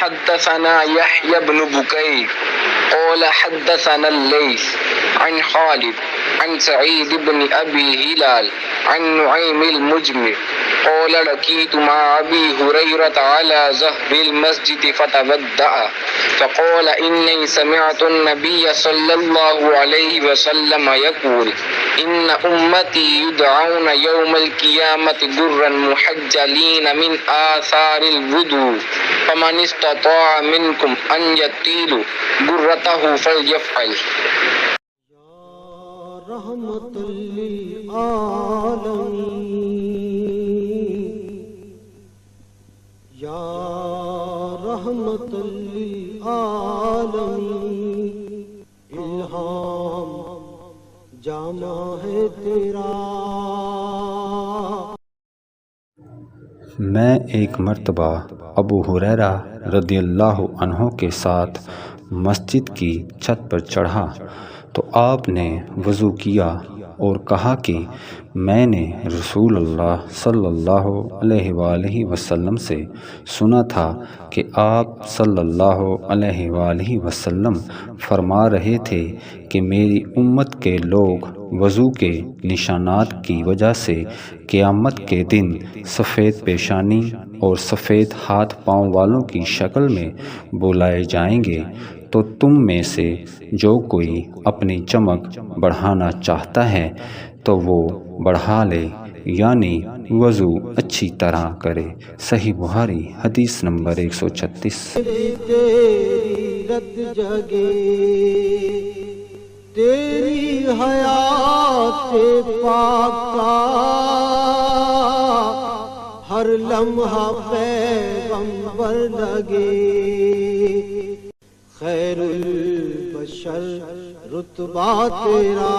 حدثنا يحيى بن بكير قال حدثنا الليث عن خالد عن سعيد بن أبي هلال عن نعيم المجمر قال لقيت مع أبي هريرة على ظهر المسجد فتودع فقال إني سمعت النبي صلى الله عليه وسلم يقول إن أمتي يدعون يوم القيامة غرا محجلين من آثار الوضوء فمن استطاع منكم أن يطيل غرته فليفعل. رحمت للعالمین یا رحمت للعالمین الہام جامع ہے تیرا. میں ایک مرتبہ ابو ہریرہ رضی اللہ عنہ کے ساتھ مسجد کی چھت پر چڑھا تو آپ نے وضو کیا اور کہا کہ میں نے رسول اللہ صلی اللہ علیہ وآلہ وسلم سے سنا تھا کہ آپ صلی اللہ علیہ وآلہ وسلم فرما رہے تھے کہ میری امت کے لوگ وضو کے نشانات کی وجہ سے قیامت کے دن سفید پیشانی اور سفید ہاتھ پاؤں والوں کی شکل میں بلائے جائیں گے. تو تم میں سے جو کوئی اپنی چمک بڑھانا چاہتا ہے تو وہ بڑھا لے، یعنی وضو اچھی طرح کرے. صحیح بخاری حدیث نمبر 136. تیری رت جگے تیری حیات پاک کا ہر لمحہ پیغمبر لگے. خیر البشر رتبہ تیرا